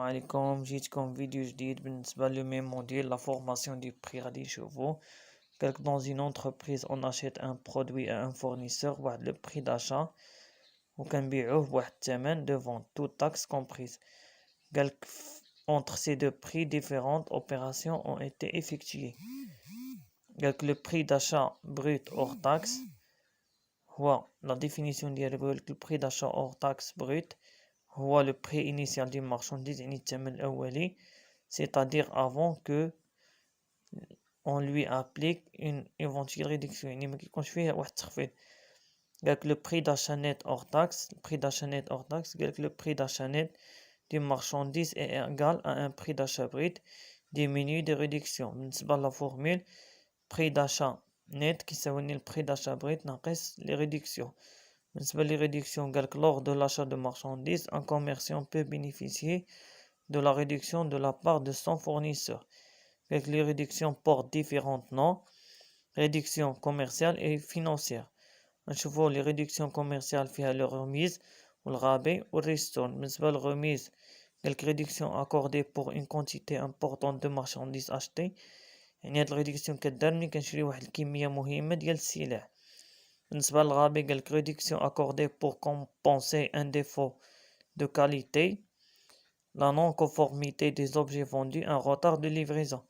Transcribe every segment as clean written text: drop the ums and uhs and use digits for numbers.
السلام عليكم. جيتكم فيديو جديد بالنسبة لميم موديل la formation du prix غادي نشوفو. قالك dans une entreprise on achète un produit à un fournisseur واحد le prix d'achat وكنبيعوه بواحد الثمن de vente toute taxe comprise. قالك entre ces deux prix différentes opérations ont été effectuées. قالك le prix d'achat brut hors taxe هو la définition ديالو قالك le prix d'achat hors taxe brut هو le prix initial d'une marchandise يعني الثمن الأولي c'est-à-dire avant que on lui applique une éventuelle réduction يعني ما كيكونش فيه واحد التخفيض. قالك le prix d'achat net hors taxe le prix d'achat net hors taxe قالك le prix d'achat net d'une marchandise est égal à un prix d'achat brut diminué de réduction. بالنسبة لا formule prix d'achat net كيساوي le prix d'achat brut ناقص les réductions. بالنسبة لي réduction قالك lors de l'achat de marchandises un commerçant peut bénéficier de la réduction de la part de son fournisseur. قالك les réductions portent différents noms réduction commerciale et financière. نشوفوا les réductions commerciales فيها le remise والرابط والريستورن. بالنسبة للremise قالك réduction accordée pour une quantité importante de marchandises achetées يعني هاد الريدكسيون كدار ملي كنشري واحد الكمية مهمة ديال السلع. بالنسبة للرابط قالك réduction accordée pour compenser un défaut de qualité la non-conformité des objets vendus un retard de livraison.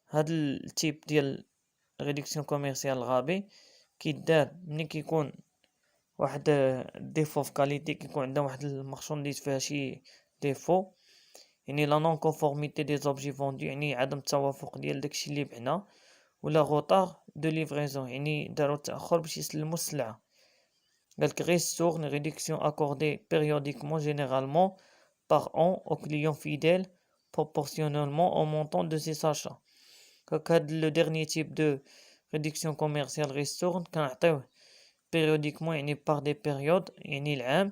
هاد التيب ديال réduction commerciale رابط كيدار ملي كيكون واحد ديفو في كاليتي كيكون عندنا واحد المارشانديز فيها شي ديفو يعني لا نون كونفورميتي دي زوبجي فوندو يعني عدم التوافق ديال داكشي اللي بعنا ولا غوطار دو ليفريزون يعني دارو تاخر باش يسلمو السلعه. قالك ريستورن ريدكسيون اكوردي périodiquement généralement par an aux clients fidèles proportionnellement au montant de ses achats. قالك هاد لو ديرني تيب دو ريدكسيون كوميرسيال ريستورن كنعطيوه périodiquement يعني par des périodes يعني العام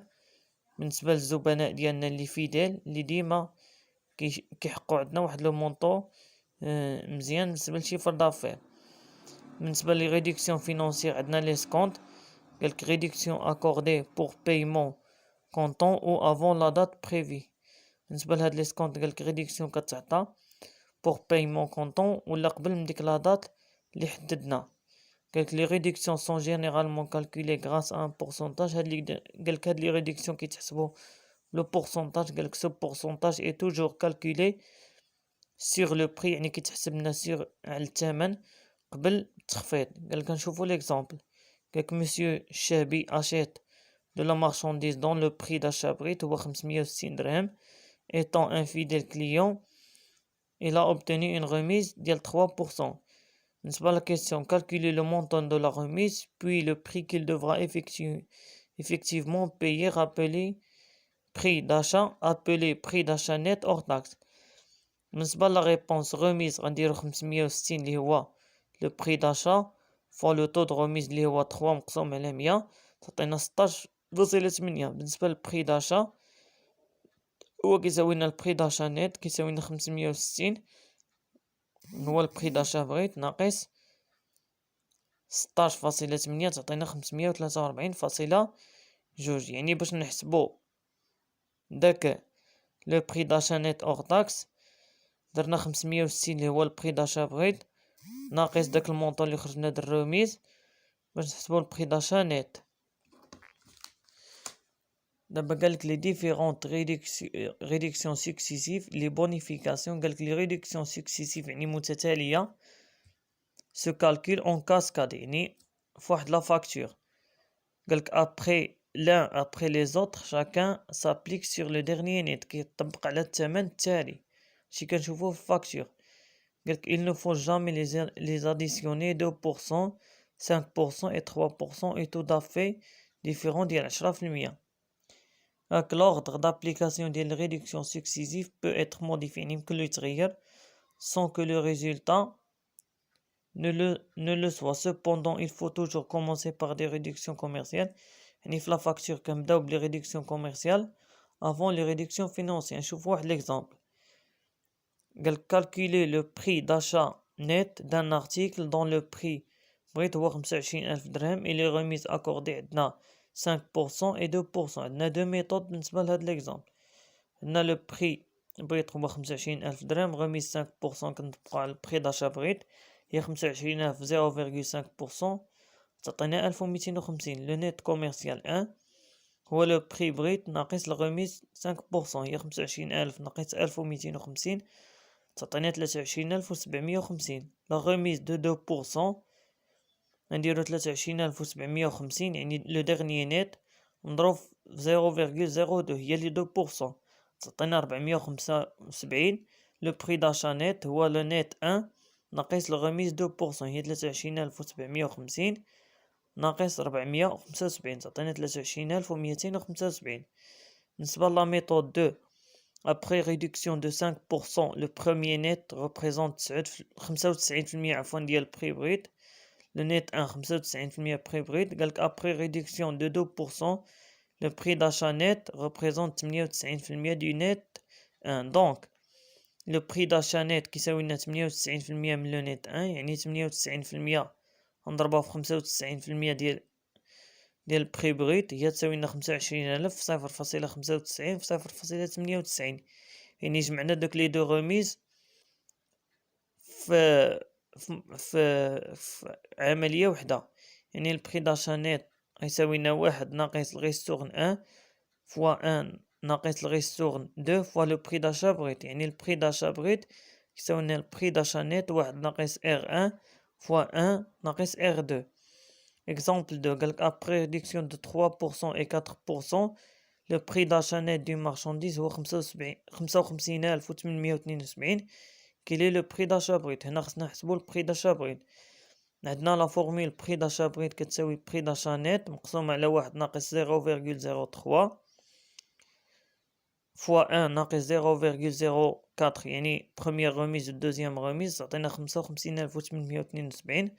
بالنسبه للزبناء ديالنا اللي فيديل اللي ديما كيحقوا عندنا واحد لو مونطو مزيان بالنسبه لشيفر دافير. بالنسبه لي ريدكسيون فينانسيير عندنا لي سكونت قالك ريدكسيون اكوردي بور بايمون كونطون او افون لا دات بريفي. بالنسبه لهاد لي سكونت قالك ريدكسيون كتعطى بور بايمون كونطون ولا قبل من ديك لا دات اللي حددنا. قالك لي ريدكسيون سون جينيرالمون كالكولي غراس ان بورسونتاج هاد اللي قالك هاد لي ريدكسيون كيتحسبوا le pourcentage قالك ce pourcentage est toujours calculé sur le prix يعني كيتحسب لنا sur على الثمن قبل التخفيض. قالك نشوفوا l'exemple قالك monsieur الشابي achète de la marchandise dont le prix d'achat brut هو 560 درهم étant un fidèle client il a obtenu une remise ديال 3%. بالنسبة la question calculer le montant de la remise puis le prix qu'il devra effectivement payer rappelé prix d'achat appelé prix d'achat net hors taxe. بالنسبة لا réponse remise غنديرو 560 اللي هو le prix d'achat fois le taux de remise اللي هو 3 مقسوم على 100 تعطينا 16.8. بالنسبة للبري داشا هو كيساوي لنا البري داشا نت كيساوي لنا 560 هو البري داشا بغيت ناقص 16.8 تعطينا 543.2. يعني باش نحسبو داك لو بري داشا نت اور تاكس درنا 560 اللي هو البري داشا بغيت ناقص داك المونطون اللي خرجنا د الروميز باش نحسبو البري داشا نت. دابا قالك لي ديفيرونت ريدكسيون سكسيسيف لي بونيفيكاسيون قالك لي ريدكسيون سكسيسيف يعني متتاليه سو كالكول اون كاسكاد يعني فواحد لا فاكتور. قالك ابري l'un après les autres chacun s'applique sur le dernier net كيطبق على الثمن التالي شي كنشوفوه في فاكتور. قالك il ne faut jamais les additionner 2% 5% et 3% est tout à fait différent ديال 10%. هاك l'ordre d'application ديال réduction successive peut être modifié يعني يمكن له يتغير sans que le résultat ne le soit. Cependant il faut toujours commencer par des réductions commerciales يعني في لا فاكتور كنبداو بلي ريدكسيون كوميرسيال avant les réductions financières. نشوف واحد l'exemple قال calculer le prix d'achat net d'un article dont le prix brut هو 25,000 درهم et les remises accordées عندنا 5% et 2%. عندنا deux méthodes بالنسبة لهاد l'exemple. عندنا le prix البريط هو 25,000 درهم، غميز 5% كنطبقو على البري داشا بريط هي 25,000 0,5%، تعطينا 1250. لو نيت كوميرسيال 1 هو لو بري بريط ناقص الغميز 5%، هي 25,000 ناقص 1250، تعطينا 23,750. لا غميز دو 2% نديرو 23,750، يعني لو ديرنيي نيت نضرب في 0,02 هي لي 2%، تعطينا 475. لو بري داشا نيت هو لو نيت 1 ناقص الغميز 2%، هي 23,750 ناقص 475، تعطينا 23,275. بالنسبة لا méthode 2 après réduction de 5%, le premier net représente 95% ديال البري بريد. Le net 1 95% prix brut. Après réduction de 2%, le prix d'achat net représente 98% du net 1. Donc, le prix d'achat net qui s'appelle 98% من le net 1 يعني 98% نضربها في 95% ديال البري بريت هي تساوي لنا 25,000 في 0.95 في 0.98، يعني جمعنا دوك لي دو غوميز في عملية وحدة. يعني البري داشا نيت يساوي لنا 1 ناقص الغيستورن 1 فوا 1 ناقص الغيستورن 2 فوا لو بري داشا بريت، يعني البري داشا بريت يساوي لنا البري داشا نيت 1 ناقص ار 1 فوا 1 ناقص ار 2. Exemple 2, après réduction de 3% et 4%, le prix d'achat net d'une marchandise هو 55,872. Quel est le prix d'achat brut؟ هنا خصنا نحسبو البري داشا بريت. عندنا لا فورمول بري داشا بريت كتساوي بري داشا نت مقسوم على 1 ناقص 0,03 فوا 1 ناقص 0,04، يعني بروميير غوميز و دوزيام غوميز تعطينا 55,872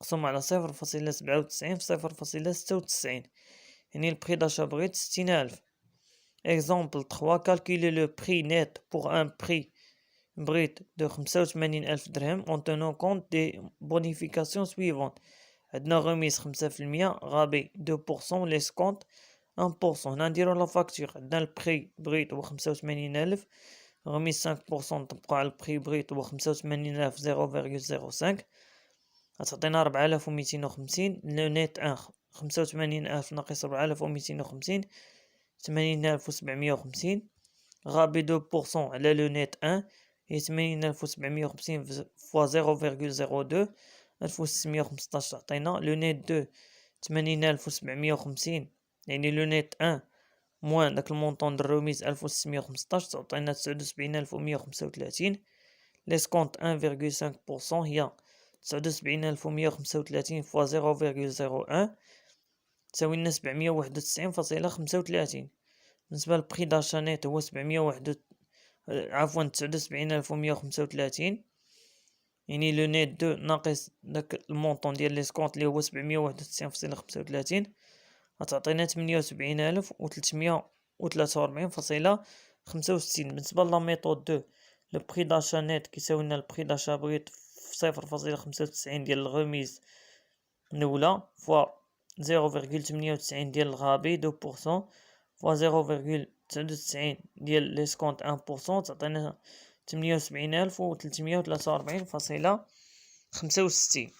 مقسوم على 0.97 في 0.96، يعني البري داشا بريت 60,000. Exemple 3, calculer le prix net pour un prix brut de 85,000 درهم en tenant compte des bonifications suivantes. عندنا غميز 5%، غابي 2%، ليسكونت 1%. هنا نديرو لا فاكتور. عندنا البري بريت هو 85,000، غميز 5% نطبقو على البري بريت هو 85,000 0,05 غتعطينا 4,250. لو نيت 1 85,000 ناقص 4,250 80,750، غابي 2% على لو نيت 1 هي 80,750 فوا 0,02 1615 تعطينا. لو نيت 2 80,750، يعني لو نيت 1 موان داك المونطون د الروميز 1615 تعطينا 79,135. ليسكونت 1,5% هي 79,135 فوا 0,01 تساوي لنا 791.35. بالنسبة للبري داشا نيت هو 79,135، يعني لو نيت 2 ناقص داك المونطون ديال ليسكونت اللي هو 791.35 غتعطينا 78,343.65. بالنسبة لا ميثود 2 لو بري داشا نيت كيساوي لنا البري داشا بريت في 0.95 ديال الغميز الأولى فوا 0,98 ديال الغابي 2% فوا 0,99 ديال ليسكونت 1% تعطينا 78,343.65.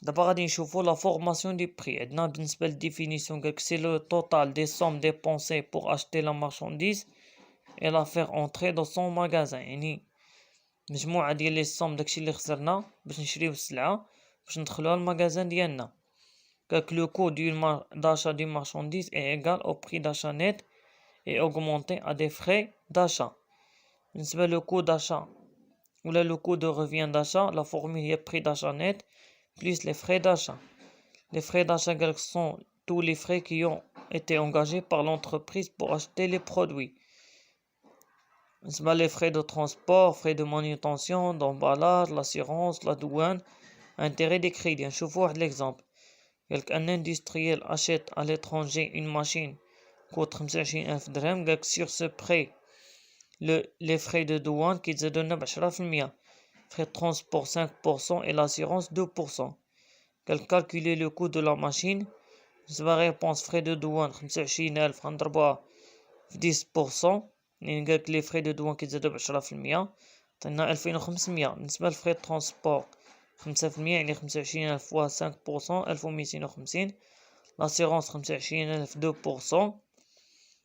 دابا غادي نشوفو لا فورماسيون دي بري. عندنا بالنسبة للديفينيسيون قالك سي لو توتال دي سوم ديبونسي بوغ اشتي لا مارشانديز اي لا فيغ اونتري دو سون ماغازان، يعني مجموعة ديال لي سوم داكشي اللي خسرنا باش نشريو السلعة باش ندخلوها الماغازان ديالنا. قالك لو كو d'achat d'une marchandise est égal au prix d'achat net et augmenté à des frais d'achat. بالنسبة لو كو d'achat ولا لو كو de revient d'achat, la formule هي prix d'achat net plus les frais d'achat. Les frais d'achat قالك sont tous les frais qui ont été engagés par l'entreprise pour acheter les produits. بالنسبة les frais de transport, frais de manutention, d'emballage, l'assurance, la douane, intérêt des crédits. نشوفو واحد l'exemple. Un industriel achète à l'étranger une machine coûte 25,000 درهم. Sur ce prix les frais de douane qui te donnent 10%, frais de transport 5% et l'assurance 2%. Calculer le coût de la machine. réponse frais de douane 25,000 غنضربوها في 10%، يعني قالك لي فري دو دوان كيتزادو ب10%، عطينا 2500. بالنسبة لفري ترونسبور 5%، يعني 25,000 فوا 5%، 1250. لاسيغونس 25,000 2%،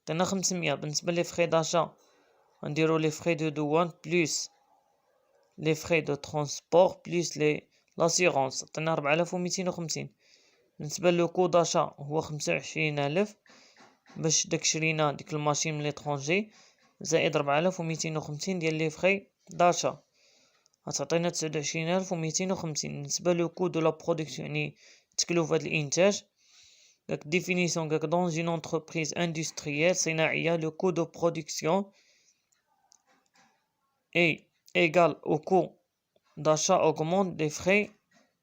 عطينا 500. بالنسبة لي فري داشا غنديرو لي فري دو دوان بلوس لي فري دو ترونسبور بلوس لاسيغونس، عطينا 4250. بالنسبة لو كو داشا هو 25,000 باش داك شرينا ديك الماشين من ليترونجي، زائد 4250 ديال لي فري داشا، غتعطينا 29,250. بالنسبة لو كو دو لا برودكسيون يعني تكلفة الانتاج، داك ديفينيسيون قالك دون اون انتربريز اندستريال صناعية لو كو دو برودكسيون اي égal au coût d'achat augmente des frais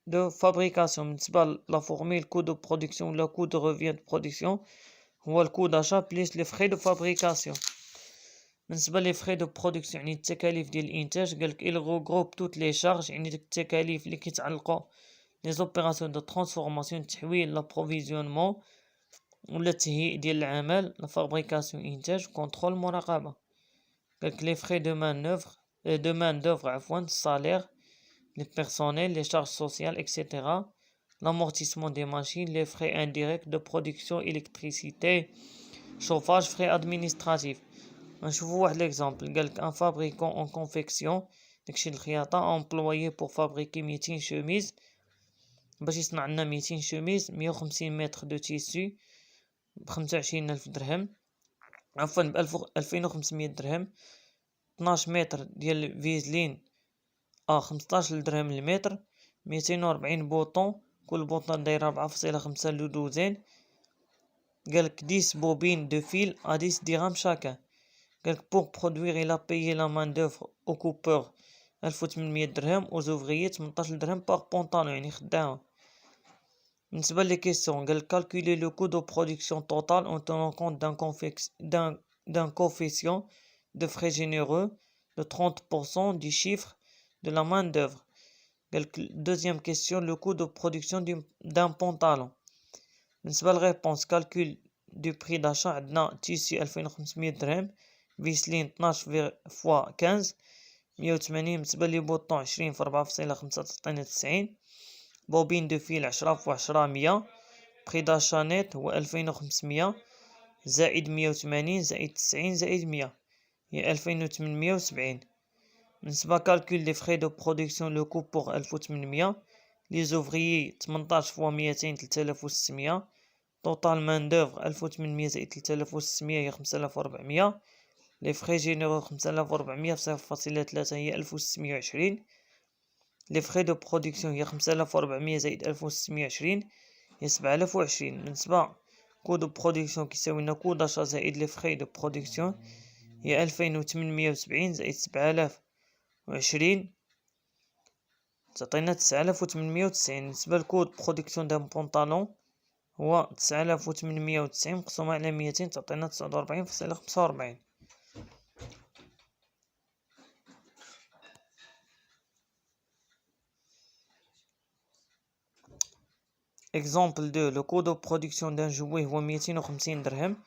de fabrication. بالنسبة la formule coût de production ou le coût de revient de production هو le coût d'achat plus les frais de fabrication. بالنسبة les frais de production يعني التكاليف ديال الإنتاج، قالك il regroupe toutes les charges يعني ديك التكاليف اللي كيتعلقوا les opérations de transformation التحويل l'approvisionnement ولا التهيئ ديال العمل la fabrication إنتاج contrôle مراقبة. قالك les frais de main d'œuvre عفوا salaire les personnels les charges sociales etc. l'amortissement des machines les frais indirects de production électricité chauffage frais administratifs. نشوفوا واحد l'exemple قالك un fabricant en confection داكشي الخياطة employé pour fabriquer 200 chemises باش يصنع لنا 200 شوميز 150 متر دو تيسو ب25,000 درهم عفوا ب2500 درهم 12 متر ديال فيزلين 15 درهم المتر 240 بوطون كل بوطون دايره 4.5 لدوزين. قالك 10 بوبين دو فيل à 10 درهم شاكا. قالك pour produire il a payé la main d'œuvre au coupeur 1800 درهم aux ouvriers 18 درهم par بونطالون يعني خدامة. بالنسبة لي كيسيون قالك calculer le coût de production total en tenant compte d'un coefficient de frais généreux de 30% du chiffre de la main d'œuvre. Deuxième question, le coût de production d'un pantalon. بالنسبة للريبونس calcul du prix d'achat عندنا تيسي 2500 درهم فيسلين 12 فوا 15 180. بالنسبة لي بوطون 20 في 4.5 تعطينا 90. بوبين دو فيل 10 فوا 10 100. prix d'achat نت هو 2500 زائد 180 زائد 90 زائد 100 هي 2870. بالنسبة calcul des frais de production le coût pour 1800 les ouvriers 18 فوا 200 3600 total main d'œuvre 1800 زائد 3600 هي 5400 les frais généraux 5400 في 0.3 هي 1620 les frais de production هي 5400 زائد 1620 هي 7020. بالنسبة coût de production كيساوي لنا coût d'achat زائد les frais de production هي 2870 زائد 7020 تعطينا 9890. بالنسبة لكود برودكسيون دان بونطالون هو 9890 مقسومة على 200 تعطينا 49.45. Exemple 2, le coût de production d'un jouet هو 250 درهم.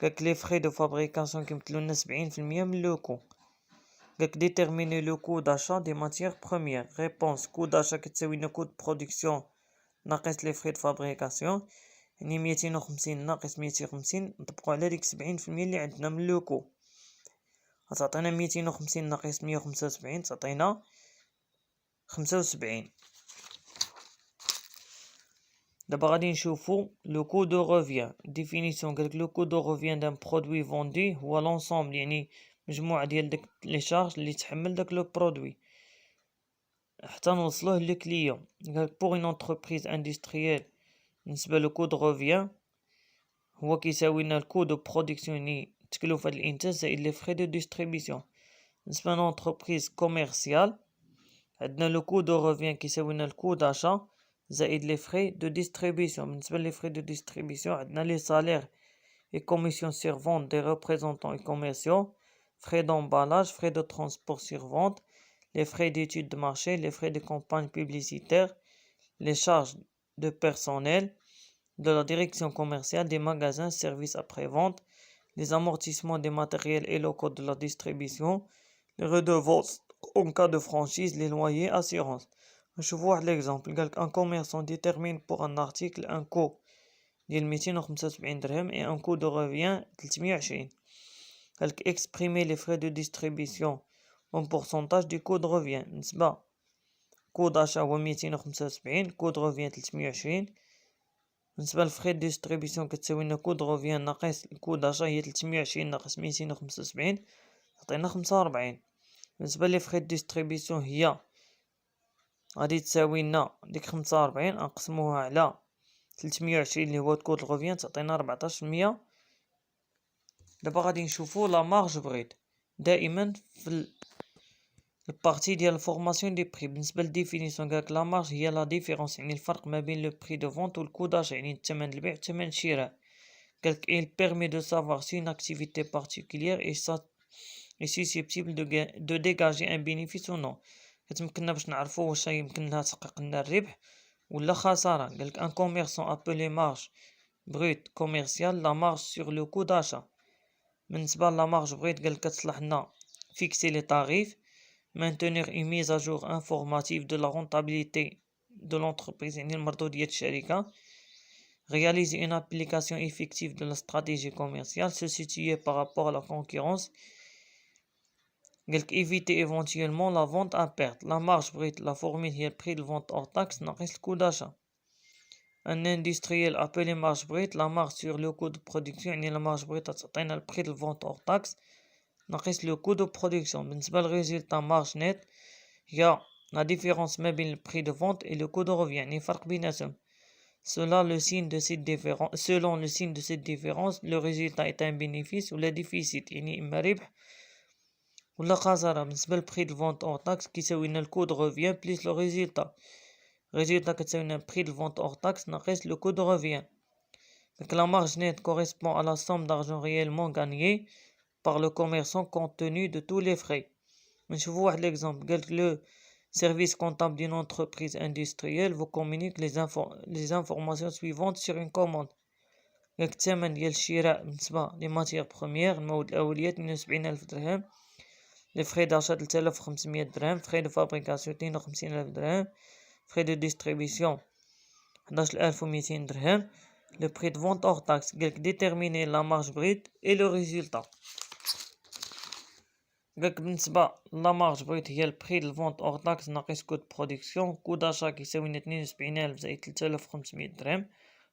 قالك لي فخي دو فابريكاسيون كيمثلو لنا 70% من لو كو. قالك ديتيرميني لو كو داشا دي ماتيير بروميير. ريبونس كو داشا كتساوي لنا كو دو برودكسيون ناقص لي فخي دو فابريكاسيون يعني 250 ناقص 250 نطبقو على ديك 70% اللي عندنا من لو كو غتعطينا 250 ناقص 175 تعطينا 75. دابا غادي نشوفو لو كو دو روفيان. ديفينيسيون قالك لو كو دو روفيان دان برودوي فوندي هو لونسومبل يعني مجموعة ديال داك لي شارج اللي تحمل داك لو برودوي حتى نوصلوه للكليون. قالك بوغ اون انتربريز اندستريال بالنسبة لو كو دو روفيان هو كيساوي لنا الكو دو برودكسيون يعني تكلفة الانتاج زائد لي فخي دو ديستريبيسيون. بالنسبة لونتربريز كوميرسيال عندنا لو كو دو روفيان كيساوي لنا الكو داشا زائد لي فخي دو ديستريبيسيون. بالنسبة لي فخي دو ديستريبيسيون عندنا لي صالير et commission sur vente des représentants et commerciaux, frais d'emballage, frais de transport sur vente, les frais d'études de marché, les frais de campagne publicitaire, les charges de personnel, de la direction commerciale, des magasins, services après-vente, les amortissements des matériels et locaux de la distribution, les redevances en cas de franchise, les loyers, assurance. Je vois l'exemple. Un commerçant détermine pour un article un coût ديال 275 درهم et un coût de revient 320. Exprimer les frais de distribution en pourcentage du coût de revient. نسبة coût d'achat هو 275 coût de revient 320. بالنسبة للفري دو ديستريبيسيون كتساوي لنا كود روفيان ناقص الكود داشا هي 320 ناقص 275 تعطينا 45. بالنسبة لي فري دو ديستريبيسيون هي غادي تساوي لنا ديك 45 نقسموها على 320 اللي هو كود الغوفيان تعطينا 14%. دابا غادي نشوفو لا مارج بريت دائما في البارتي ديال الفورماسيون دي بري. بالنسبه للديفينيسيون قالك لا مارج هي لا ديفيرونس يعني الفرق ما بين لو بري دو فونت والكو داشا يعني الثمن البيع وثمن الشراء. قالك il permet de savoir si une activité particulière est susceptible de dégager un bénéfice ou non. كتمكننا باش نعرفو واش يمكن لها تحقق لنا الربح ولا خساره. قالك un commerçant appelé marge brute commerciale la marge sur le coût d'achat. بالنسبه لا مارج بريت قالك كتصلح لنا fixer les tarifs, maintenir une mise à jour informative de la rentabilité de l'entreprise يعني المردودية الشركة, réaliser une application effective de la stratégie commerciale, se situer par rapport à la concurrence, éviter éventuellement la vente à perte. La marge brute, la formule هي le prix de vente hors taxe ناقص le coût d'achat. Un industriel appelé marge brute la marge sur le coût de production يعني la marge brute تعطينا le prix de vente hors taxe ناقص le coût de production. بالنسبة للريزلتا marge net هي la différence ما بين le prix de vente et le coût de revient يعني فرق بيناتهم. Selon le signe de cette différence, le résultat est un bénéfice ou le déficit يعني إما ربح ولا خسارة. بالنسبة للبري de vente hors taxe كيساوي لنا le coût de revient plus le résultat. résultat كتساوي لنا prix de vente hors taxe ناقص le coût de revient. Donc la marge nette correspond à la somme d'argent réellement gagnée par le commerçant compte tenu de tous les frais. نشوفوا واحد l'exemple. قالك le service comptable d'une entreprise industrielle vous communique les informations suivantes sur une commande. قالك الثمن ديال الشراء بالنسبة لي ماتيير بروميير المواد الأولية 72000 درهم, les frais d'achat 3500 درهم, frais de fabrication 52000 درهم, frais de distribution 11200 درهم, le prix de vente hors taxe. قالك déterminer la marge brute et le résultat. قالك بالنسبة لا مارج بريت هي البري د الفونت اور تاكس ناقص كود برودكسيون. كو داشا كيساوي لنا 72000 زائد 3500 درهم,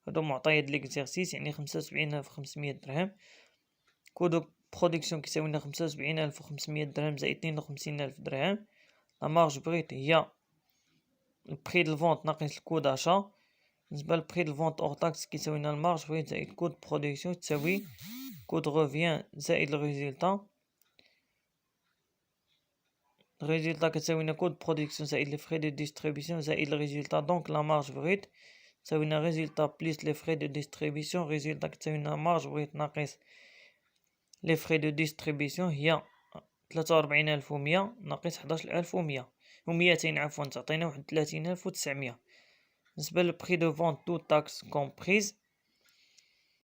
هادو معطيات د ليكزارسيس يعني 75500 درهم. كو دو برودكسيون كيساوي لنا 75500 درهم زائد 52000 درهم. لا مارج بريت هي البري د الفونت ناقص الكو داشا. بالنسبة للبري د الفونت اور تاكس كيساوي لنا المارج بريت زائد كود برودكسيون تساوي كود روفيان زائد الريزلتا. résultat كتساوي لنا كود برودكسيون زائد لي فري دو ديستريبيسيون زائد الريزلتا. دونك لا مارج بريت تساوي لنا ريزلتا بليس لي فري دو ديستريبيسيون. ريزلتا كتساوي لنا مارج بريت ناقص لي فري دو ديستريبيسيون هي 43100 ناقص 11100 و200 عفوا تعطينا 31900. بالنسبة للبري دو فونت تو تاكس كومبريز